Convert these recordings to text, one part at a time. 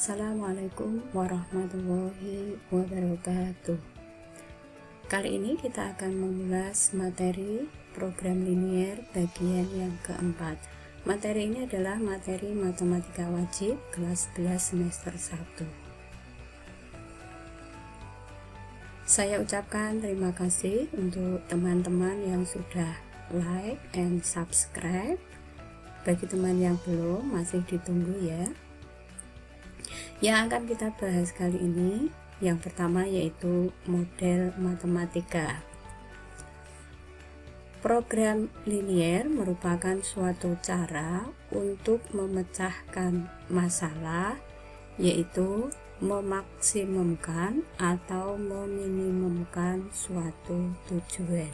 Assalamualaikum warahmatullahi wabarakatuh. Kali ini kita akan mengulas materi program linier bagian yang keempat. Materi ini adalah materi matematika wajib kelas 11 semester 1. Saya ucapkan terima kasih untuk teman-teman yang sudah like and subscribe. Bagi teman yang belum, masih ditunggu ya. Yang akan kita bahas kali ini, yang pertama yaitu model matematika. Program linier merupakan suatu cara untuk memecahkan masalah, yaitu memaksimumkan atau meminimumkan suatu tujuan.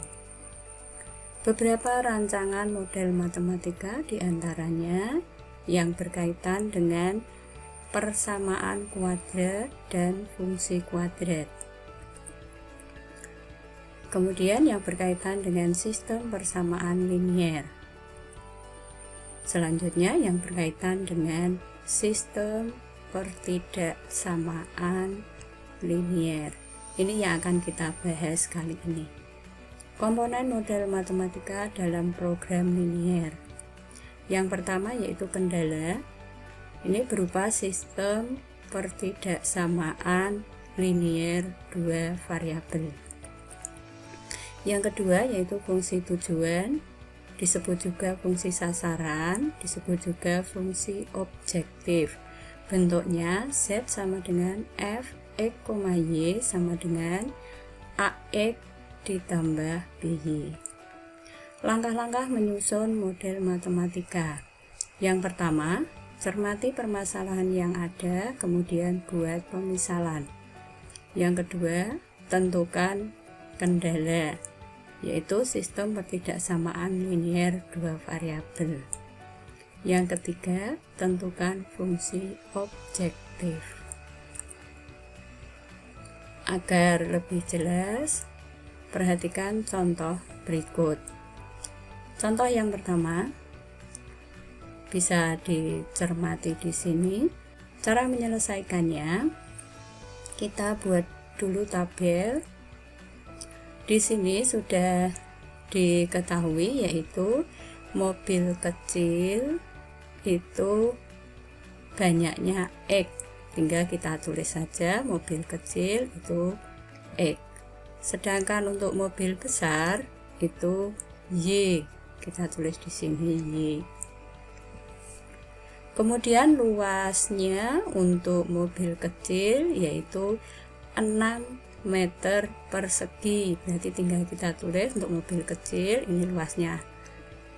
Beberapa rancangan model matematika diantaranya yang berkaitan dengan persamaan kuadrat dan fungsi kuadrat. Kemudian yang berkaitan dengan sistem persamaan linier. Selanjutnya yang berkaitan dengan sistem pertidaksamaan linier. Ini yang akan kita bahas kali ini. Komponen model matematika dalam program linier. Yang pertama yaitu kendala. Ini berupa sistem pertidaksamaan linier dua variabel. Yang kedua yaitu fungsi tujuan, disebut juga fungsi sasaran, disebut juga fungsi objektif. Bentuknya Z sama dengan F X, Y sama dengan AX ditambah BY. Langkah-langkah menyusun model matematika. Yang pertama, cermati permasalahan yang ada, kemudian buat pemisalan. Yang kedua, tentukan kendala, yaitu sistem pertidaksamaan linier dua variabel. Yang ketiga, tentukan fungsi objektif. Agar lebih jelas, perhatikan contoh berikut. Contoh yang pertama, bisa dicermati di sini. Cara menyelesaikannya, kita buat dulu tabel. Di sini sudah diketahui yaitu mobil kecil itu banyaknya X. Tinggal kita tulis saja mobil kecil itu X. Sedangkan untuk mobil besar itu Y. Kita tulis di sini Y. Kemudian luasnya untuk mobil kecil yaitu 6 meter persegi. Berarti tinggal kita tulis untuk mobil kecil ini luasnya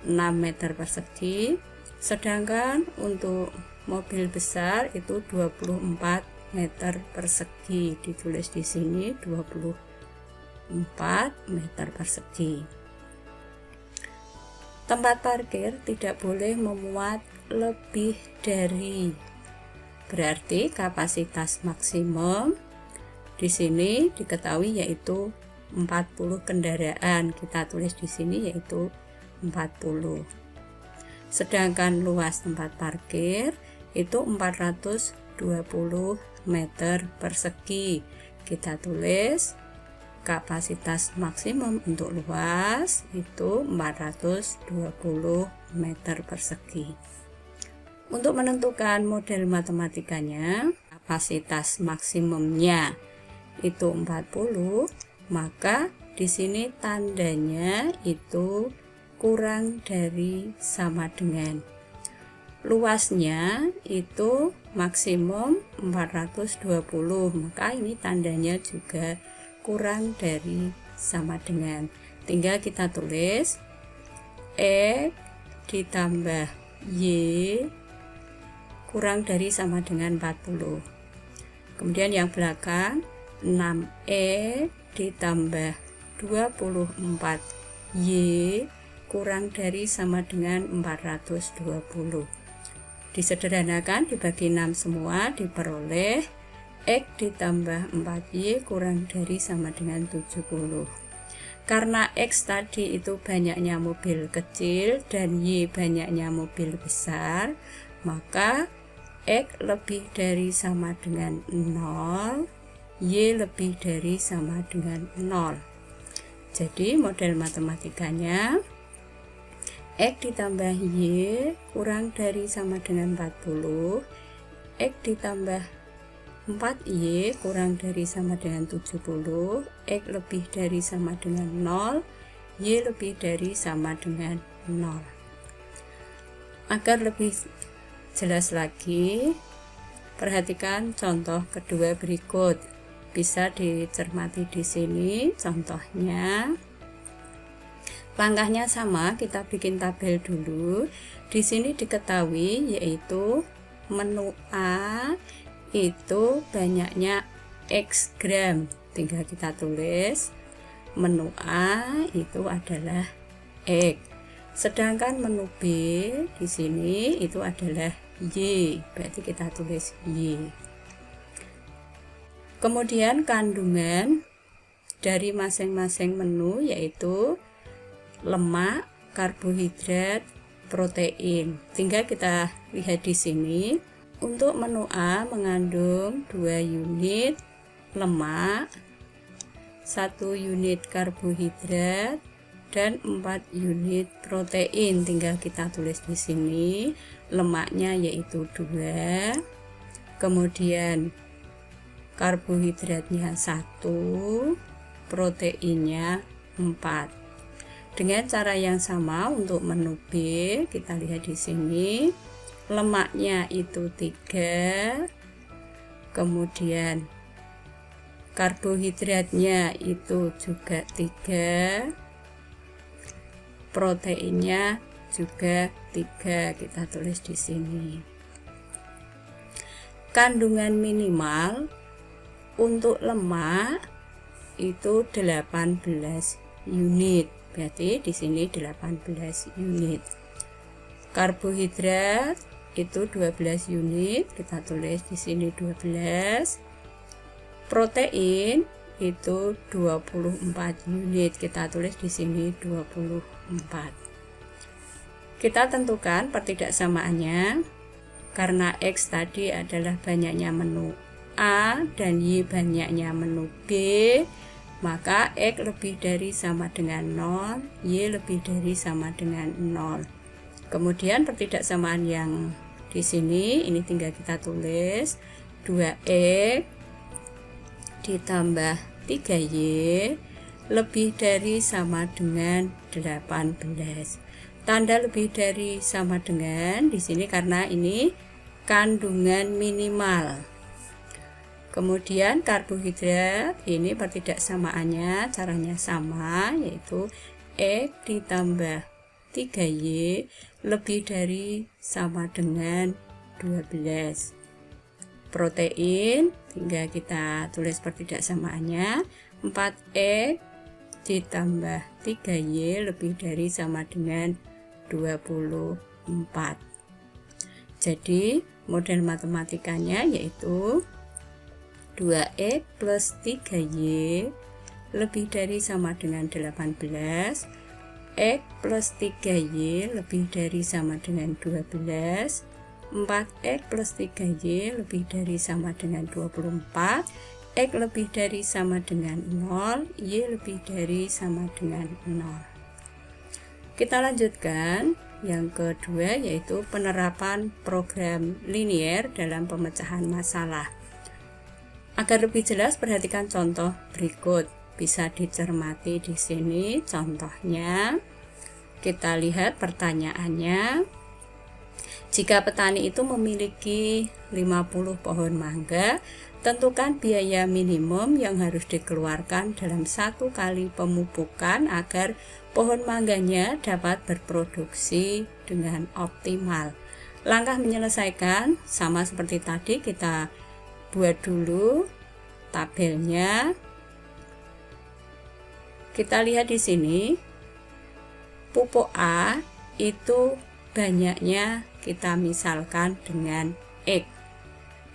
6 meter persegi. Sedangkan untuk mobil besar itu 24 meter persegi. Ditulis di sini 24 meter persegi. Tempat parkir tidak boleh memuat lebih dari, berarti kapasitas maksimum di sini diketahui yaitu 40 kendaraan. Kita tulis di sini yaitu 40. Sedangkan luas tempat parkir itu 420 meter persegi. Kita tulis kapasitas maksimum untuk luas itu 420 meter persegi. Untuk menentukan model matematikanya, kapasitas maksimumnya itu 40, maka di sini tandanya itu kurang dari sama dengan. Luasnya itu maksimum 420, maka ini tandanya juga kurang dari sama dengan. Tinggal kita tulis X ditambah Y kurang dari sama dengan 40. Kemudian yang belakang 6X ditambah 24Y kurang dari sama dengan 420. Disederhanakan dibagi 6 semua diperoleh X ditambah 4Y kurang dari sama dengan 70. Karena X tadi itu banyaknya mobil kecil dan Y banyaknya mobil besar, maka X lebih dari sama dengan 0, Y lebih dari sama dengan 0. Jadi model matematikanya X ditambah Y kurang dari sama dengan 40, X ditambah 4Y kurang dari sama dengan 70, X lebih dari sama dengan 0, Y lebih dari sama dengan 0. Agar lebih jelas lagi, perhatikan contoh kedua berikut. Bisa dicermati di sini contohnya. Langkahnya sama, kita bikin tabel dulu. Di sini diketahui yaitu menu A itu banyaknya X gram. Tinggal kita tulis menu A itu adalah X. Sedangkan menu B di sini itu adalah Y. Berarti kita tulis Y. Kemudian kandungan dari masing-masing menu yaitu lemak, karbohidrat, protein. Tinggal kita lihat di sini. Untuk menu A mengandung 2 unit lemak, 1 unit karbohidrat, dan 4 unit protein. Tinggal kita tulis di sini. Lemaknya yaitu 2. Kemudian karbohidratnya 1, proteinnya 4. Dengan cara yang sama untuk menu B, kita lihat di sini. Lemaknya itu 3. Kemudian karbohidratnya itu juga 3. Proteinnya juga 3. Kita tulis di sini. Kandungan minimal untuk lemak itu 18 unit. Berarti di sini 18 unit. Karbohidrat itu 12 unit, kita tulis di sini 12. Protein itu 24 unit, kita tulis di sini 24. Kita tentukan pertidaksamaannya. Karena X tadi adalah banyaknya menu A dan Y banyaknya menu B, maka X lebih dari sama dengan 0, Y lebih dari sama dengan 0. Kemudian pertidaksamaan yang di sini ini tinggal kita tulis 2X ditambah 3Y lebih dari sama dengan 18. Tanda lebih dari sama dengan di sini karena ini kandungan minimal. Kemudian karbohidrat ini pertidaksamaannya caranya sama, yaitu X ditambah 3Y lebih dari sama dengan 12. Protein tinggal kita tulis pertidaksamaannya 4X ditambah 3Y lebih dari sama dengan 24. Jadi model matematikanya yaitu 2X plus 3Y lebih dari sama dengan 18, X plus 3Y lebih dari sama dengan 12, 4X plus 3Y lebih dari sama dengan 24, X lebih dari sama dengan 0, Y lebih dari sama dengan 0. Kita lanjutkan yang kedua yaitu penerapan program linier dalam pemecahan masalah. Agar lebih jelas, perhatikan contoh berikut. Bisa dicermati di sini contohnya. Kita lihat pertanyaannya. Jika petani itu memiliki 50 pohon mangga, tentukan biaya minimum yang harus dikeluarkan dalam 1 kali pemupukan agar pohon mangganya dapat berproduksi dengan optimal. Langkah menyelesaikan sama seperti tadi, kita buat dulu tabelnya. Kita lihat di sini pupuk A itu banyaknya kita misalkan dengan X.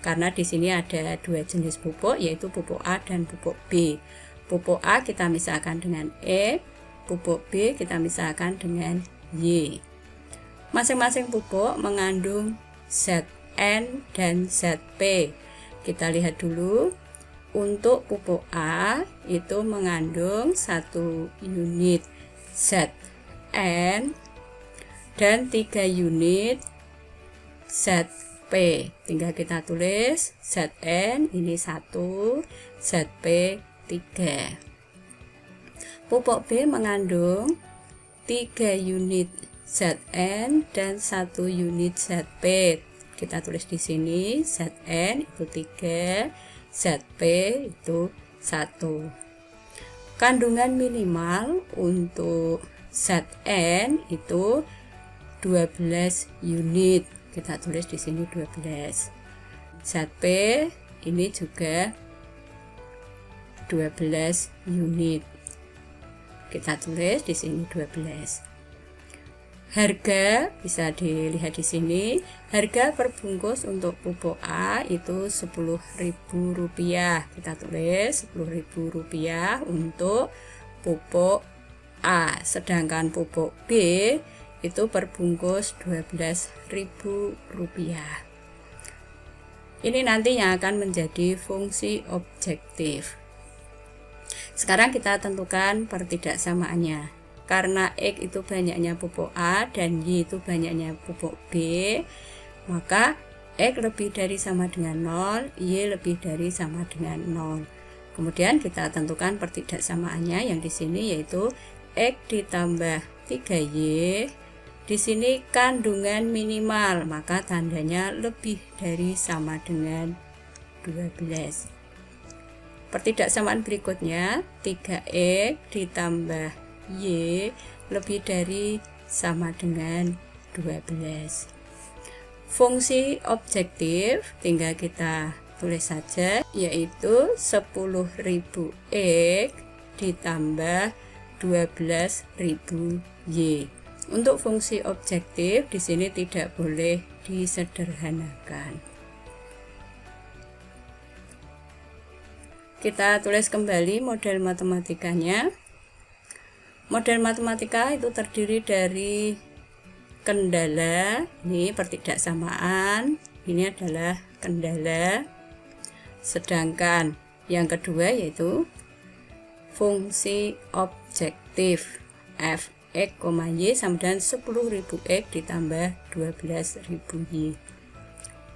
Karena di sini ada 2 jenis pupuk yaitu pupuk A dan pupuk B. Pupuk A kita misalkan dengan X, pupuk B kita misalkan dengan Y. Masing-masing pupuk mengandung zat Zn dan Zp. Kita lihat dulu. Untuk pupuk A itu mengandung 1 unit Zn dan 3 unit Zp. Tinggal kita tulis Zn ini 1, Zp 3. Pupuk B mengandung 3 unit Zn dan 1 unit Zp. Kita tulis di sini Zn itu 3, Zp itu 1. Kandungan minimal untuk Zn itu 12 unit. Kita tulis di sini 12. Zp ini juga 12 unit. Kita tulis di sini 12. Harga bisa dilihat di sini. Harga per bungkus untuk pupuk A itu Rp10.000. Kita tulis Rp10.000 untuk pupuk A. Sedangkan pupuk B itu per bungkus Rp12.000. Ini nanti yang akan menjadi fungsi objektif. Sekarang kita tentukan pertidaksamaannya. Karena X itu banyaknya pupuk A dan Y itu banyaknya pupuk B, maka X lebih dari sama dengan 0, Y lebih dari sama dengan 0. Kemudian kita tentukan pertidaksamaannya yang di sini yaitu X ditambah 3Y. Di sini kandungan minimal, maka tandanya lebih dari sama dengan 12. Pertidaksamaan berikutnya 3X ditambah Y lebih dari sama dengan 12. Fungsi objektif tinggal kita tulis saja, yaitu 10.000X ditambah 12.000Y. Untuk fungsi objektif di sini tidak boleh disederhanakan. Kita tulis kembali model matematikanya. Model matematika itu terdiri dari kendala, ini pertidaksamaan, ini adalah kendala. Sedangkan yang kedua yaitu fungsi objektif f(x, y) sama dengan 10.000x ditambah 12.000y.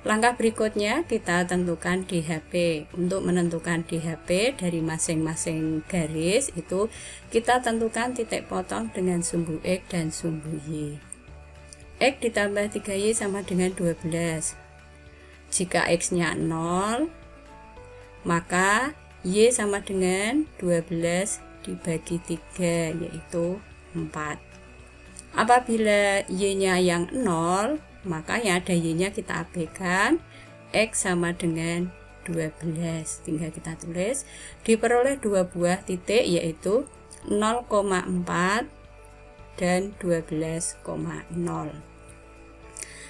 Langkah berikutnya kita tentukan DHP. Untuk menentukan DHP dari masing-masing garis itu kita tentukan titik potong dengan sumbu X dan sumbu Y. X ditambah 3Y sama dengan 12. Jika X-nya 0, maka Y sama dengan 12 dibagi 3 yaitu 4. Apabila Y-nya yang 0, maka yang ada Y-nya kita abaikan. X sama dengan 12. Tinggal kita tulis. Diperoleh dua buah titik yaitu 0,4 dan 12,0.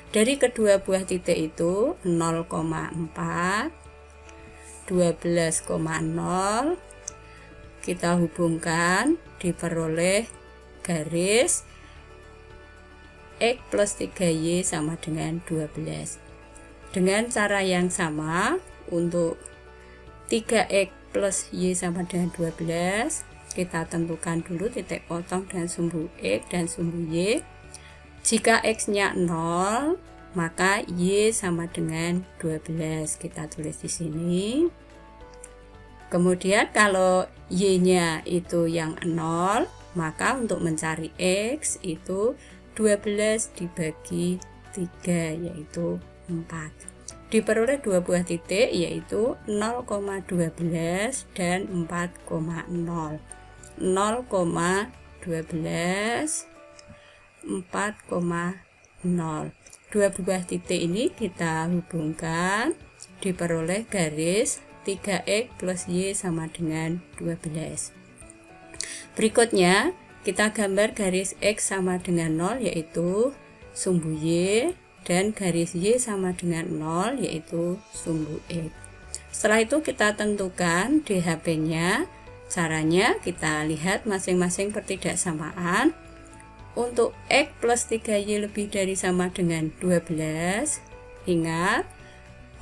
Dari kedua buah titik itu 0,4, 12,0 kita hubungkan, diperoleh garis X plus 3Y sama dengan 12. Dengan cara yang sama, untuk 3X plus Y sama dengan 12, kita tentukan dulu titik potong dan sumbu X dan sumbu Y. Jika X-nya 0, maka Y sama dengan 12. Kita tulis di sini. Kemudian kalau Y-nya itu yang 0, maka untuk mencari X itu 12 dibagi 3 yaitu 4. Diperoleh dua buah titik yaitu 0,12 dan 4,0. 0,12 4,0. Dua buah titik ini kita hubungkan, diperoleh garis 3X plus Y sama dengan 12. Berikutnya kita gambar garis X sama dengan 0 yaitu sumbu Y dan garis Y sama dengan 0 yaitu sumbu X. Setelah itu kita tentukan DHP-nya. Caranya kita lihat masing-masing pertidaksamaan. Untuk X plus 3Y lebih dari sama dengan 12, Ingat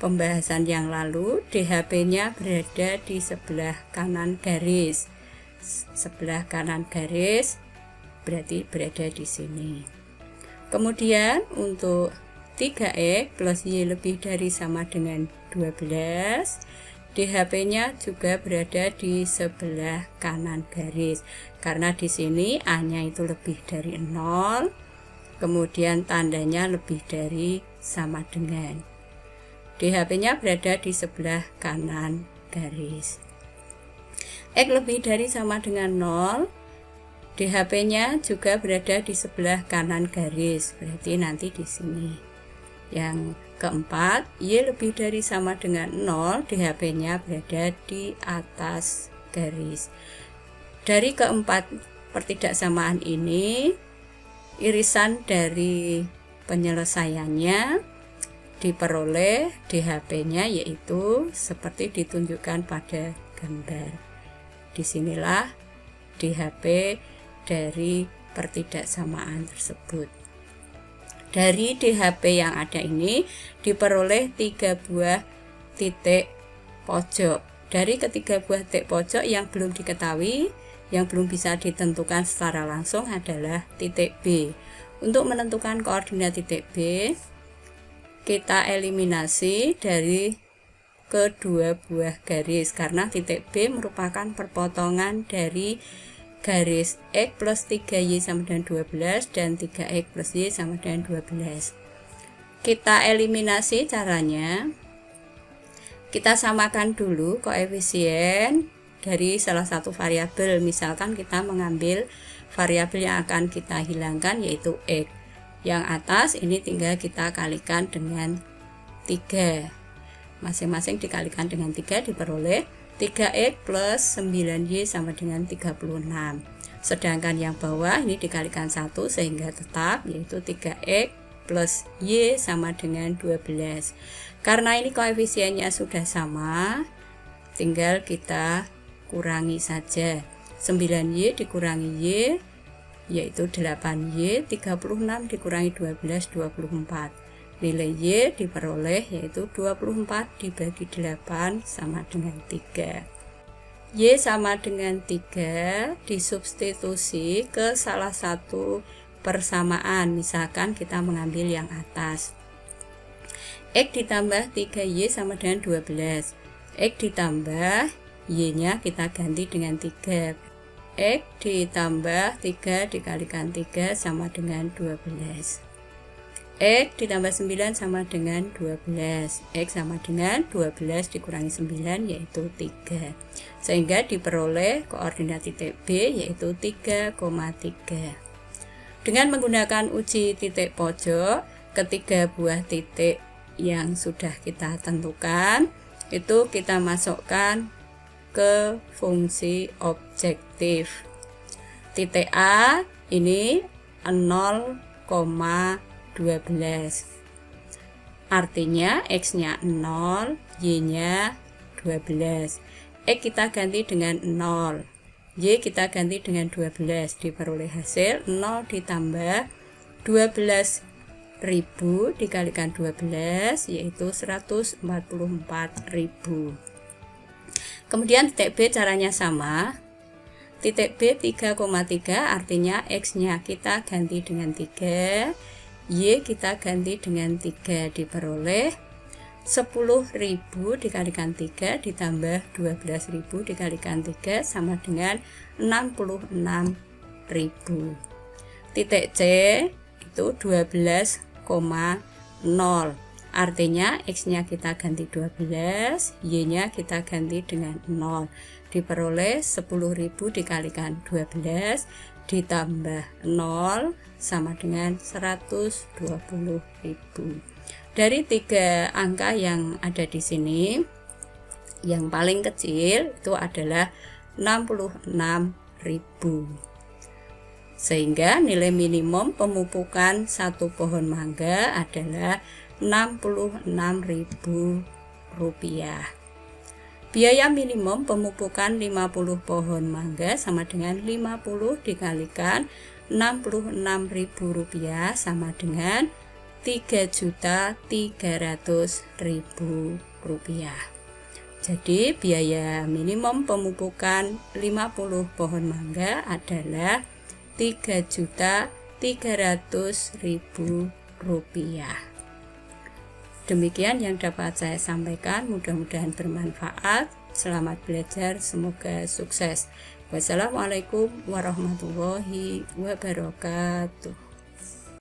pembahasan yang lalu, DHP-nya berada di sebelah kanan garis. Sebelah kanan garis berarti berada di sini. Kemudian untuk 3X plus Y lebih dari sama dengan 12, DHP-nya juga berada di sebelah kanan garis. Karena di sini A-nya itu lebih dari 0, kemudian tandanya lebih dari sama dengan. DHP-nya berada di sebelah kanan garis. X lebih dari sama dengan 0, DHP-nya juga berada di sebelah kanan garis, berarti nanti di sini. Yang keempat, Y lebih dari sama dengan 0, DHP-nya berada di atas garis. Dari keempat pertidaksamaan ini, irisan dari penyelesaiannya diperoleh DHP-nya yaitu seperti ditunjukkan pada gambar. Disinilah DHP dari pertidaksamaan tersebut. Dari DHP yang ada ini diperoleh 3 buah titik pojok. Dari ketiga buah titik pojok yang belum diketahui, yang belum bisa ditentukan secara langsung adalah titik B. Untuk menentukan koordinat titik B, kita eliminasi dari kedua buah garis karena titik B merupakan perpotongan dari garis X plus 3Y sama dengan 12 dan 3X plus Y sama dengan 12. Kita eliminasi caranya, kita samakan dulu koefisien dari salah satu variabel. Misalkan kita mengambil variabel yang akan kita hilangkan yaitu X. Yang atas ini tinggal kita kalikan dengan 3. Masing-masing dikalikan dengan 3 diperoleh 3X plus 9Y sama dengan 36. Sedangkan yang bawah ini dikalikan 1 sehingga tetap yaitu 3X plus Y sama dengan 12. Karena ini koefisiennya sudah sama, tinggal kita kurangi saja. 9Y dikurangi Y yaitu 8Y, 36 dikurangi 12, 24. Nilai Y diperoleh yaitu 24 dibagi 8 sama dengan 3. Y sama dengan 3 disubstitusi ke salah satu persamaan. Misalkan kita mengambil yang atas. X ditambah 3Y sama dengan 12. X ditambah Y-nya kita ganti dengan 3. X ditambah 3 dikalikan 3 sama dengan 12. X ditambah 9 sama dengan 12. X sama dengan 12 dikurangi 9 yaitu 3. Sehingga diperoleh koordinat titik B yaitu 3,3. Dengan menggunakan uji titik pojok, ketiga buah titik yang sudah kita tentukan itu kita masukkan ke fungsi objektif. Titik A ini 0,12. Artinya X-nya 0, Y-nya 12. X kita ganti dengan 0, Y kita ganti dengan 12. Diperoleh hasil 0 ditambah 12.000 dikalikan 12 yaitu 144.000. Kemudian titik B caranya sama. Titik B 3,3 artinya X-nya kita ganti dengan 3, Y kita ganti dengan 3. Diperoleh 10.000 dikalikan 3 ditambah 12.000 dikalikan 3 sama dengan 66.000. Titik C itu 12,0 artinya X-nya kita ganti 12, Y-nya kita ganti dengan 0. Diperoleh 10.000 dikalikan 12 ditambah 0 sama dengan 120.000. Dari 3 angka yang ada di sini, yang paling kecil itu adalah 66.000. Sehingga nilai minimum pemupukan satu pohon mangga adalah Rp66.000. Biaya minimum pemupukan 50 pohon mangga sama dengan 50 dikalikan Rp66.000 sama dengan Rp3.300.000. Jadi biaya minimum pemupukan 50 pohon mangga adalah Rp3.300.000. Demikian yang dapat saya sampaikan, mudah-mudahan bermanfaat. Selamat belajar, semoga sukses. Wassalamualaikum warahmatullahi wabarakatuh.